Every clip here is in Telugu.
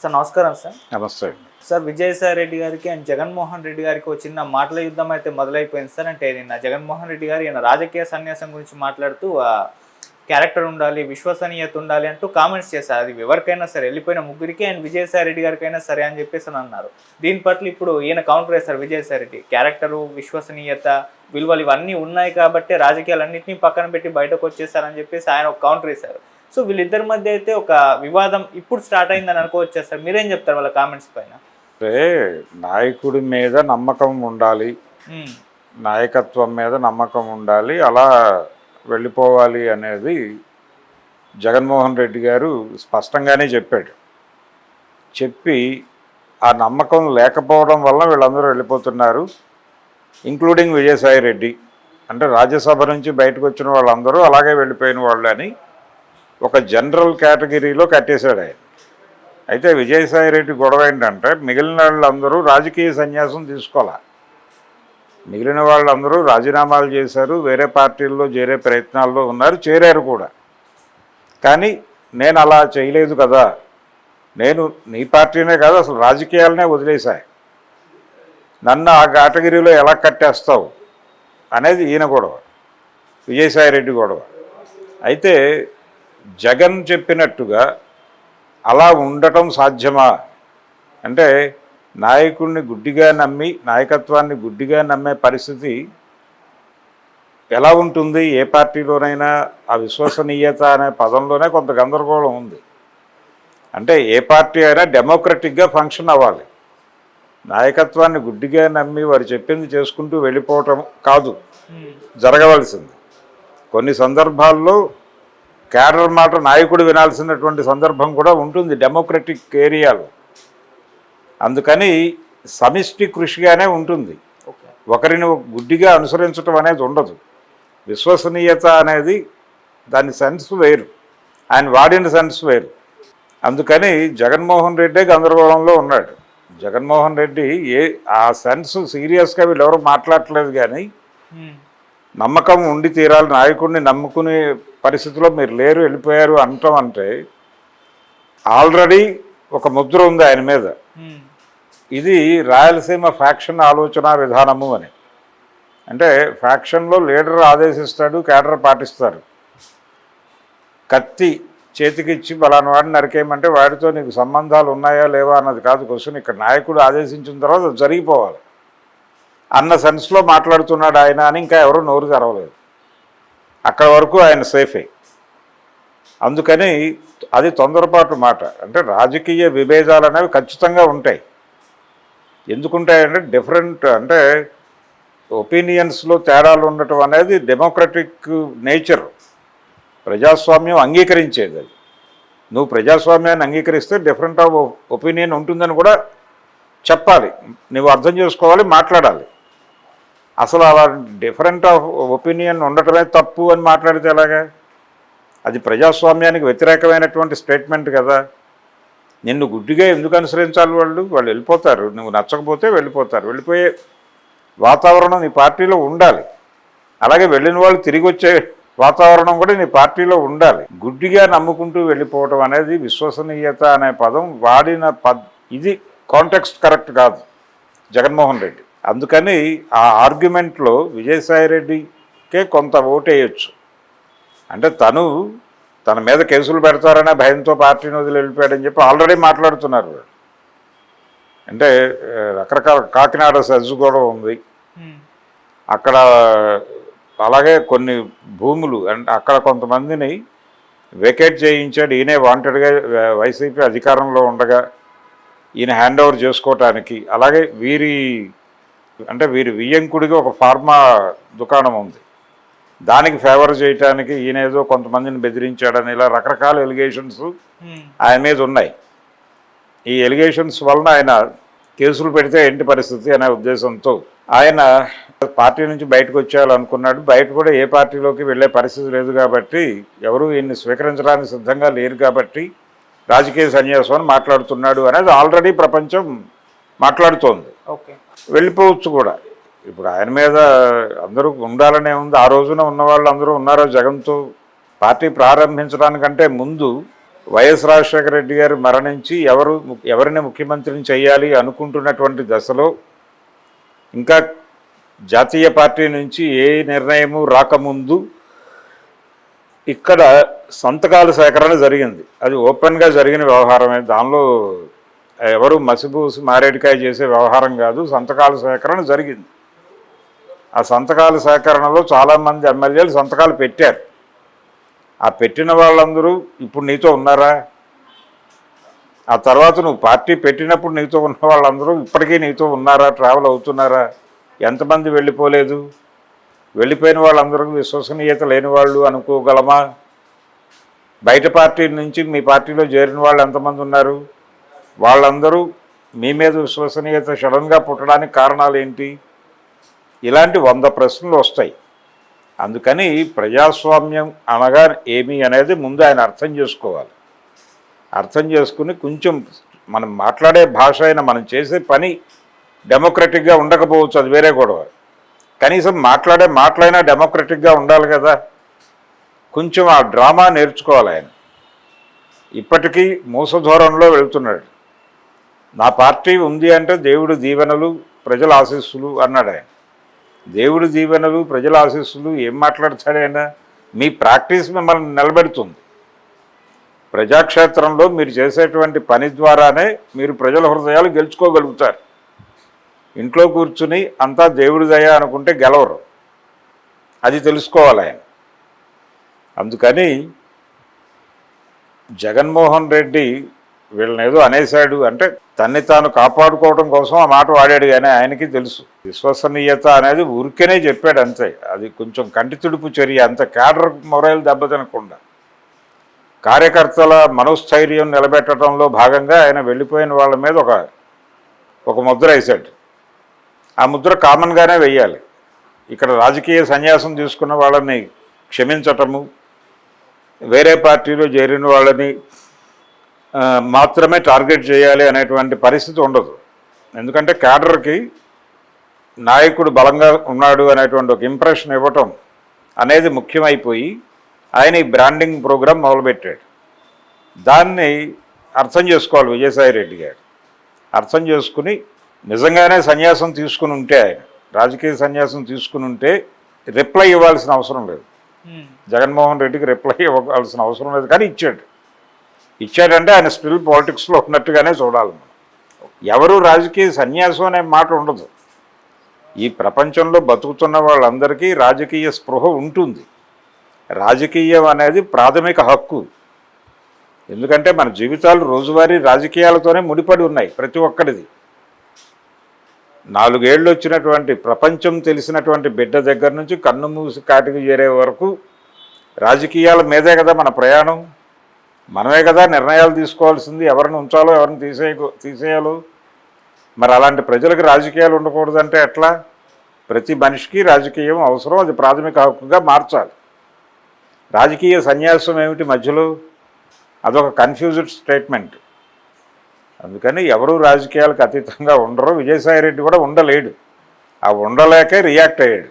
సార్ నమస్కారం సార్. నమస్తే. సార్ విజయసాయి రెడ్డి గారికి అండ్ జగన్మోహన్ రెడ్డి గారికి ఒక చిన్న మాటల యుద్ధం అయితే మొదలైపోయింది సార్. అంటే నిన్న జగన్మోహన్ రెడ్డి గారు ఈయన రాజకీయ సన్యాసం గురించి మాట్లాడుతూ క్యారెక్టర్ ఉండాలి, విశ్వసనీయత ఉండాలి అంటూ కామెంట్స్ చేశారు. అది ఎవరికైనా సరే, వెళ్ళిపోయిన ముగ్గురికి అండ్ విజయసాయి రెడ్డి గారికైనా సరే అని చెప్పేసి అన్నారు. దీని పట్ల ఇప్పుడు ఈయన కౌంటర్ వేశారు విజయసాయి రెడ్డి. క్యారెక్టరు, విశ్వసనీయత, విలువలు ఇవన్నీ ఉన్నాయి కాబట్టి రాజకీయాలన్నింటినీ పక్కన పెట్టి బయటకు వచ్చేసారని చెప్పేసి ఆయన ఒక కౌంటర్ వేశారు. సో వీళ్ళిద్దరి మధ్య అయితే ఒక వివాదం ఇప్పుడు స్టార్ట్ అయిందని అనుకోవచ్చు సార్. మీరేం చెప్తారు వాళ్ళ కామెంట్స్ పైన? అంటే నాయకుడి మీద నమ్మకం ఉండాలి, నాయకత్వం మీద నమ్మకం ఉండాలి, అలా వెళ్ళిపోవాలి అనేది జగన్మోహన్ రెడ్డి గారు స్పష్టంగానే చెప్పాడు. చెప్పి ఆ నమ్మకం లేకపోవడం వల్ల వీళ్ళందరూ వెళ్ళిపోతున్నారు, ఇంక్లూడింగ్ విజయసాయి రెడ్డి. అంటే రాజ్యసభ నుంచి బయటకు వచ్చిన వాళ్ళందరూ అలాగే వెళ్ళిపోయిన వాళ్ళు అని ఒక జనరల్ కేటగిరీలో కట్టేశాడు ఆయన. అయితే విజయసాయి రెడ్డి గొడవ ఏంటంటే మిగిలిన వాళ్ళందరూ రాజకీయ సన్యాసం తీసుకోవాలి, మిగిలిన వాళ్ళందరూ రాజీనామాలు చేశారు, వేరే పార్టీల్లో చేరే ప్రయత్నాల్లో ఉన్నారు, చేరారు కూడా. కానీ నేను అలా చేయలేదు కదా, నేను నీ పార్టీనే కాదు అసలు రాజకీయాలనే వదిలేశాయి, నన్ను ఆ కేటగిరీలో ఎలా కట్టేస్తావు అనేది ఈయన గొడవ, విజయసాయి రెడ్డి గొడవ. అయితే జగన్ చెప్పినట్టుగా అలా ఉండటం సాధ్యమా అంటే, నాయకుడిని గుడ్డిగా నమ్మి, నాయకత్వాన్ని గుడ్డిగా నమ్మే పరిస్థితి ఎలా ఉంటుంది ఏ పార్టీలోనైనా? ఆ విశ్వసనీయత అనే పదంలోనే కొంత గందరగోళం ఉంది. అంటే ఏ పార్టీ అయినా డెమోక్రటిక్గా ఫంక్షన్ అవ్వాలి, నాయకత్వాన్ని గుడ్డిగా నమ్మి వారు చెప్పింది చేసుకుంటూ వెళ్ళిపోవటం కాదు జరగవలసింది. కొన్ని సందర్భాల్లో క్యాడర్ మాట నాయకుడు వినాల్సినటువంటి సందర్భం కూడా ఉంటుంది డెమోక్రటిక్ ఏరియాలో. అందుకని సమిష్టి కృషిగానే ఉంటుంది, ఒకరిని గుడ్డిగా అనుసరించడం అనేది ఉండదు. విశ్వసనీయత అనేది దాని సెన్స్ వేరు, ఆయన వాడిన సెన్స్ వేరు. అందుకని జగన్మోహన్ రెడ్డే గందరగోళంలో ఉన్నాడు. జగన్మోహన్ రెడ్డి ఆ సెన్స్ సీరియస్గా వీళ్ళెవరూ మాట్లాడట్లేదు. కానీ నమ్మకం ఉండి తీరాలి, నాయకుడిని నమ్ముకునే పరిస్థితిలో మీరు లేరు, వెళ్ళిపోయారు అనటం అంటే ఆల్రెడీ ఒక ముద్ర ఉంది ఆయన మీద. ఇది రాయలసీమ ఫ్యాక్షన్ ఆలోచన విధానము అని. అంటే ఫ్యాక్షన్లో లీడర్ ఆదేశిస్తాడు, క్యాడర్ పాటిస్తారు. కత్తి చేతికిచ్చి బలానా వాడిని నరికేయమంటే వాడితో నీకు సంబంధాలు ఉన్నాయా లేవా అన్నది కాదు క్వశ్చన్. ఇక్కడ నాయకుడు ఆదేశించిన తర్వాత అది జరిగిపోవాలి అన్న సెన్స్లో మాట్లాడుతున్నాడు ఆయన అని ఇంకా ఎవరు నోరు తెరవలేదు. అక్కడ వరకు ఆయన సేఫే. అందుకని అది తొందరపాటు మాట. అంటే రాజకీయ విభేదాలు అనేవి ఖచ్చితంగా ఉంటాయి. ఎందుకుంటాయంటే డిఫరెంట్, అంటే ఒపీనియన్స్లో తేడాలు ఉండటం అనేది డెమోక్రటిక్ నేచర్, ప్రజాస్వామ్యం అంగీకరించేది. అది నువ్వు ప్రజాస్వామ్యాన్ని అంగీకరిస్తే డిఫరెంట్ ఆఫ్ ఒపీనియన్ ఉంటుందని కూడా చెప్పాలి, నువ్వు అర్థం చేసుకోవాలి, మాట్లాడాలి. అసలు అలా డిఫరెంట్ ఆఫ్ ఒపీనియన్ ఉండటమే తప్పు అని మాట్లాడితే ఎలాగా? అది ప్రజాస్వామ్యానికి వ్యతిరేకమైనటువంటి స్టేట్మెంట్ కదా. నిన్ను గుడ్డిగా ఎందుకు అనుసరించాలి? వాళ్ళు వెళ్ళిపోతారు, నువ్వు నచ్చకపోతే వెళ్ళిపోతారు. వెళ్ళిపోయే వాతావరణం నీ పార్టీలో ఉండాలి. అలాగే వెళ్ళిన వాళ్ళు తిరిగి వచ్చే వాతావరణం కూడా నీ పార్టీలో ఉండాలి. గుడ్డిగా నమ్ముకుంటూ వెళ్ళిపోవటం అనేది విశ్వసనీయత అనే పదం వాడిన ఇది కాంటెక్స్ట్ కరెక్ట్ కాదు జగన్మోహన్ రెడ్డి. అందుకని ఆ ఆర్గ్యుమెంట్లో విజయసాయి రెడ్డికే కొంత ఓటేయచ్చు. అంటే తన మీద కేసులు పెడతారనే భయంతో పార్టీని వదిలి వెళ్ళిపోయాడని చెప్పి ఆల్రెడీ మాట్లాడుతున్నారు. అంటే రకరకాల కాకినాడ సజ్జు కూడా ఉంది అక్కడ. అలాగే కొన్ని భూములు అంటే అక్కడ కొంతమందిని వెకేట్ చేయించాడు ఈయనే వాంటెడ్గా, వైసీపీ అధికారంలో ఉండగా ఈయన హ్యాండ్ ఓవర్ చేసుకోవటానికి. అలాగే వీరి వియ్యంకుడికి ఒక ఫార్మా దుకాణం ఉంది, దానికి ఫేవర్ చేయటానికి ఈయన ఏదో కొంతమందిని బెదిరించాడని ఇలా రకరకాల ఎలిగేషన్స్ ఆయన మీద ఉన్నాయి. ఈ ఎలిగేషన్స్ వలన ఆయన కేసులు పెడితే ఏంటి పరిస్థితి అనే ఉద్దేశంతో ఆయన పార్టీ నుంచి బయటకు వచ్చేయాలనుకున్నాడు. బయట కూడా ఏ పార్టీలోకి వెళ్ళే పరిస్థితి లేదు కాబట్టి, ఎవరు ఈయన్ని స్వీకరించడానికి సిద్ధంగా లేరు కాబట్టి రాజకీయ సన్యాసం అని మాట్లాడుతున్నాడు అనేది ఆల్రెడీ ప్రపంచం మాట్లాడుతోంది. వెళ్ళిపోవచ్చు కూడా. ఇప్పుడు ఆయన మీద అందరూ ఉండాలనే ఉంది. ఆ రోజున ఉన్న వాళ్ళు అందరూ ఉన్నారో జగన్తో పార్టీ ప్రారంభించడానికంటే ముందు వైఎస్ రాజశేఖర రెడ్డి గారు మరణించి ఎవరిని ముఖ్యమంత్రిని చేయాలి అనుకుంటున్నటువంటి దశలో ఇంకా జాతీయ పార్టీ నుంచి ఏ నిర్ణయము రాకముందు ఇక్కడ సంతకాల సేకరణ జరిగింది. అది ఓపెన్గా జరిగిన వ్యవహారమే, దానిలో ఎవరు మసిబూసి మారేడికాయ చేసే వ్యవహారం కాదు. సంతకాల సేకరణ జరిగింది. ఆ సంతకాల సేకరణలో చాలామంది ఎమ్మెల్యేలు సంతకాలు పెట్టారు. ఆ పెట్టిన వాళ్ళందరూ ఇప్పుడు నీతో ఉన్నారా? ఆ తర్వాత నువ్వు పార్టీ పెట్టినప్పుడు నీతో ఉన్న వాళ్ళందరూ ఇప్పటికీ నీతో ఉన్నారా? ట్రావెల్ అవుతున్నారా? ఎంతమంది వెళ్ళిపోలేదు? వెళ్ళిపోయిన వాళ్ళందరూ విశ్వసనీయత లేని వాళ్ళు అనుకోగలమా? బయట పార్టీ నుంచి మీ పార్టీలో చేరిన వాళ్ళు ఎంతమంది ఉన్నారు? వాళ్ళందరూ మీ మీద విశ్వసనీయత సడన్గా పుట్టడానికి కారణాలు ఏంటి? ఇలాంటి 100 ప్రశ్నలు వస్తాయి. అందుకని ప్రజాస్వామ్యం అనగా ఏమి అనేది ముందు ఆయన అర్థం చేసుకోవాలి. అర్థం చేసుకుని కొంచెం మనం మాట్లాడే భాష అయినా మనం చేసే పని డెమోక్రటిక్గా ఉండకపోవచ్చు, అది వేరే గొడవ. కనీసం మాట్లాడే మాటలైనా డెమోక్రటిక్గా ఉండాలి కదా. కొంచెం ఆ డ్రామా నేర్చుకోవాలి ఆయన. ఇప్పటికీ మూసధోరణిలో వెళ్తున్నాడు. నా పార్టీ ఉంది అంటే దేవుడి దీవెనలు ప్రజల ఆశీస్సులు అన్నాడు ఆయన. దేవుడి దీవెనలు ప్రజల ఆశీస్సులు ఏం మాట్లాడతాడు ఆయన? మీ ప్రాక్టీస్ మిమ్మల్ని నిలబెడుతుంది. ప్రజాక్షేత్రంలో మీరు చేసేటువంటి పని ద్వారానే మీరు ప్రజల హృదయాలు గెలుచుకోగలుగుతారు. ఇంట్లో కూర్చుని అంతా దేవుడి దయ అనుకుంటే గెలవరు. అది తెలుసుకోవాలి ఆయన. అందుకని జగన్మోహన్ రెడ్డి వీళ్ళని ఏదో అనేశాడు అంటే తన్ని తాను కాపాడుకోవడం కోసం ఆ మాట వాడాడు, కానీ ఆయనకి తెలుసు విశ్వసనీయత అనేది ఊరికేనే చెప్పాడు అంతే. అది కొంచెం కంటి తుడుపు చర్య, అంత క్యాడర్ మొరైల్ దెబ్బతినకుండా కార్యకర్తల మనోస్థైర్యం నిలబెట్టడంలో భాగంగా ఆయన వెళ్ళిపోయిన వాళ్ళ మీద ఒక ముద్ర వేశాడు. ఆ ముద్ర కామన్గానే వెయ్యాలి. ఇక్కడ రాజకీయ సన్యాసం తీసుకున్న వాళ్ళని క్షమించటము, వేరే పార్టీలో చేరిన వాళ్ళని మాత్రమే టార్గెట్ చేయాలి అనేటువంటి పరిస్థితి ఉండదు. ఎందుకంటే క్యాడర్కి నాయకుడు బలంగా ఉన్నాడు అనేటువంటి ఒక ఇంప్రెషన్ ఇవ్వటం అనేది ముఖ్యమైపోయి ఆయన ఈ బ్రాండింగ్ ప్రోగ్రాం మొదలుపెట్టాడు. దాన్ని అర్థం చేసుకోవాలి విజయసాయి రెడ్డి గారు. అర్థం చేసుకుని నిజంగానే సన్యాసం తీసుకుని ఉంటే, ఆయన రాజకీయ సన్యాసం తీసుకుని ఉంటే రిప్లై ఇవ్వాల్సిన అవసరం లేదు. జగన్మోహన్ రెడ్డికి రిప్లై ఇవ్వాల్సిన అవసరం లేదు, కానీ ఇచ్చాడంటే ఆయన స్టిల్ పాలిటిక్స్లో ఉన్నట్టుగానే చూడాలి. ఎవరు రాజకీయ సన్యాసం అనే మాట ఉండదు. ఈ ప్రపంచంలో బతుకుతున్న వాళ్ళందరికీ రాజకీయ స్పృహ ఉంటుంది. రాజకీయం అనేది ప్రాథమిక హక్కు. ఎందుకంటే మన జీవితాలు రోజువారీ రాజకీయాలతోనే ముడిపడి ఉన్నాయి ప్రతి ఒక్కరిది. 4 ఏళ్ళు వచ్చినటువంటి ప్రపంచం తెలిసినటువంటి బిడ్డ దగ్గర నుంచి కన్ను మూసి కాటికి చేరే వరకు రాజకీయాల మీదే కదా మన ప్రయాణం. మనమే కదా నిర్ణయాలు తీసుకోవాల్సింది, ఎవరిని ఉంచాలో ఎవరిని తీసేయాలో. మరి అలాంటి ప్రజలకు రాజకీయాలు ఉండకూడదంటే ఎట్లా? ప్రతి మనిషికి రాజకీయం అవసరం, అది ప్రాథమిక హక్కుగా మార్చాలి. రాజకీయ సన్యాసం ఏమిటి మధ్యలో? అదొక కన్ఫ్యూజ్డ్ స్టేట్మెంట్. అందుకని ఎవరూ రాజకీయాలకు అతీతంగా ఉండరు. విజయసాయి రెడ్డి కూడా ఉండలేడు. ఆ ఉండలేకే రియాక్ట్ అయ్యాడు.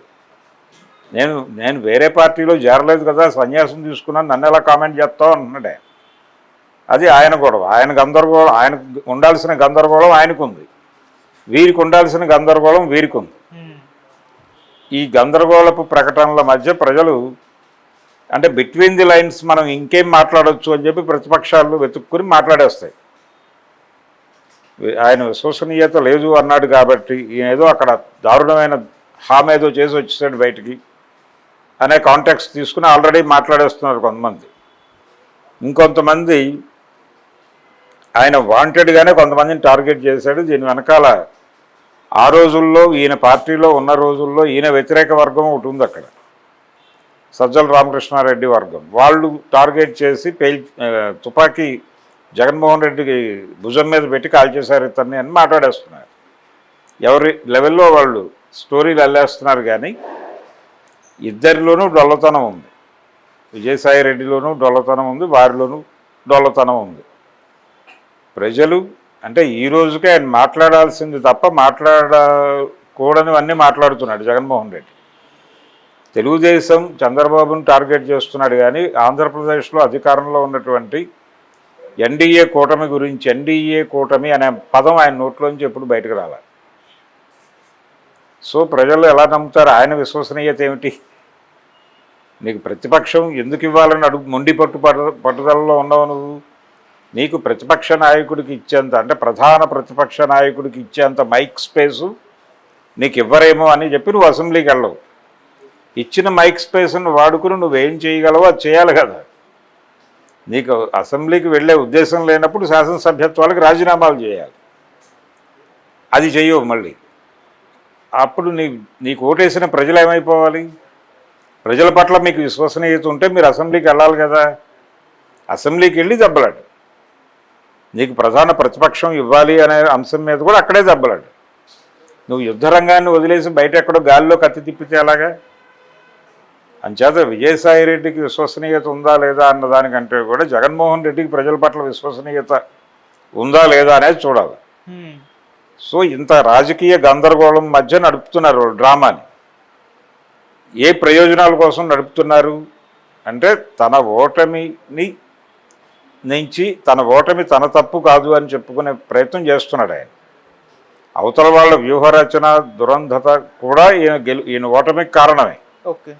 నేను వేరే పార్టీలో చేరలేదు కదా, సన్యాసం తీసుకున్నాను, నన్ను ఎలా కామెంట్ చేస్తావు అన్నాడే. అది ఆయన గొడవ, ఆయన గందరగోళం. ఆయనకు ఉండాల్సిన గందరగోళం ఆయనకుంది, వీరికి ఉండాల్సిన గందరగోళం వీరికి ఉంది. ఈ గందరగోళపు ప్రకటనల మధ్య ప్రజలు అంటే బిట్వీన్ ది లైన్స్ మనం ఇంకేం మాట్లాడవచ్చు అని చెప్పి ప్రతిపక్షాలు వెతుక్కుని మాట్లాడేస్తాయి. ఆయన విశ్వసనీయత లేదు అన్నాడు కాబట్టి ఏదో అక్కడ దారుణమైన హామీ ఏదో చేసి వచ్చేసాడు బయటికి అనే కాంటాక్ట్స్ తీసుకుని ఆల్రెడీ మాట్లాడేస్తున్నారు కొంతమంది. ఇంకొంతమంది ఆయన వాంటెడ్గానే కొంతమందిని టార్గెట్ చేశాడు. దీని వెనకాల ఆ రోజుల్లో ఈయన పార్టీలో ఉన్న రోజుల్లో ఈయన వ్యతిరేక వర్గం ఒకటి ఉంది అక్కడ, సజ్జల రామకృష్ణారెడ్డి వర్గం. వాళ్ళు టార్గెట్ చేసి తుపాకీ జగన్మోహన్ రెడ్డికి భుజం మీద పెట్టి కాల్ చేశారు ఇతన్ని అని మాట్లాడేస్తున్నారు. ఎవరి లెవెల్లో వాళ్ళు స్టోరీలు అల్లేస్తున్నారు. కానీ ఇద్దరిలోనూ డొల్లతనం ఉంది. విజయసాయి రెడ్డిలోనూ డొల్లతనం ఉంది, వారిలోనూ డొల్లతనం ఉంది. ప్రజలు అంటే ఈ రోజుకే ఆయన మాట్లాడాల్సింది తప్ప మాట్లాడకూడనివన్నీ మాట్లాడుతున్నాడు జగన్మోహన్ రెడ్డి. తెలుగుదేశం చంద్రబాబును టార్గెట్ చేస్తున్నాడు, కానీ ఆంధ్రప్రదేశ్లో అధికారంలో ఉన్నటువంటి ఎన్డీఏ కూటమి గురించి, ఎన్డీఏ కూటమి అనే పదం ఆయన నోట్లోంచి ఎప్పుడు బయటకు రావాలి. సో ప్రజలు ఎలా నమ్ముతారు? ఆయన విశ్వసనీయత ఏమిటి? నీకు ప్రతిపక్షం ఎందుకు ఇవ్వాలని మొండి పట్టుదలలో ఉన్నావు నువ్వు. నీకు ప్రతిపక్ష నాయకుడికి ఇచ్చేంత, అంటే ప్రధాన ప్రతిపక్ష నాయకుడికి ఇచ్చేంత మైక్ స్పేసు నీకు ఇవ్వరేమో అని చెప్పి నువ్వు అసెంబ్లీకి వెళ్ళవు. ఇచ్చిన మైక్ స్పేస్ను వాడుకుని నువ్వేం చేయగలవో అది చేయాలి కదా. నీకు అసెంబ్లీకి వెళ్ళే ఉద్దేశం లేనప్పుడు శాసనసభ్యత్వాలకు రాజీనామాలు చేయాలి. అది చెయ్యవు మళ్ళీ. అప్పుడు నీకు ఓటేసిన ప్రజలు ఏమైపోవాలి? ప్రజల పట్ల మీకు విశ్వసనీయత ఉంటే మీరు అసెంబ్లీకి వెళ్ళాలి కదా. అసెంబ్లీకి వెళ్ళి దెబ్బలాడు. నీకు ప్రధాన ప్రతిపక్షం ఇవ్వాలి అనే అంశం మీద కూడా అక్కడే దెబ్బలాడు. నువ్వు యుద్ధ రంగాన్ని వదిలేసి బయట ఎక్కడో గాలిలో కత్తి తిప్పితే అలాగా. అంచేత విజయసాయిరెడ్డికి విశ్వసనీయత ఉందా లేదా అన్నదానికంటే కూడా జగన్మోహన్ రెడ్డికి ప్రజల పట్ల విశ్వసనీయత ఉందా లేదా అనేది చూడాలి. సో ఇంత రాజకీయ గందరగోళం మధ్య నడుపుతున్నారు డ్రామాని. ఏ ప్రయోజనాల కోసం నడుపుతున్నారు అంటే తన ఓటమిని నుంచి, తన ఓటమి తన తప్పు కాదు అని చెప్పుకునే ప్రయత్నం చేస్తున్నాడు ఆయన. అవతల వాళ్ళ వ్యూహరచన దురంధత కూడా ఈయన ఓటమికి కారణమే. ఓకే,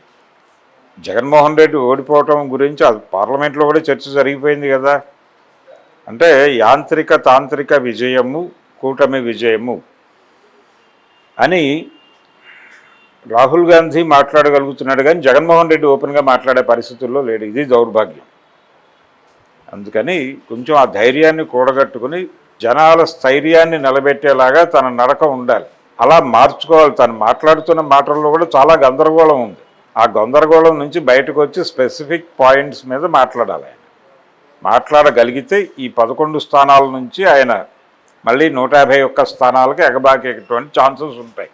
జగన్మోహన్ రెడ్డి ఓడిపోవటం గురించి అది పార్లమెంట్లో కూడా చర్చ జరిగిపోయింది కదా. అంటే యాంత్రిక తాంత్రిక విజయము, కూటమి విజయము అని రాహుల్ గాంధీ మాట్లాడగలుగుతున్నాడు, కానీ జగన్మోహన్ రెడ్డి ఓపెన్గా మాట్లాడే పరిస్థితుల్లో లేడు. ఇది దౌర్భాగ్యం. అందుకని కొంచెం ఆ ధైర్యాన్ని కూడగట్టుకుని జనాల స్థైర్యాన్ని నిలబెట్టేలాగా తన నడక ఉండాలి. అలా మార్చుకోవాలి. తను మాట్లాడుతున్న మాటల్లో కూడా చాలా గందరగోళం ఉంది. ఆ గందరగోళం నుంచి బయటకు వచ్చి స్పెసిఫిక్ పాయింట్స్ మీద మాట్లాడాలి. ఆయన మాట్లాడగలిగితే ఈ 11 స్థానాల నుంచి ఆయన మళ్ళీ 151 స్థానాలకు ఎగబాకేటువంటి ఛాన్సెస్ ఉంటాయి.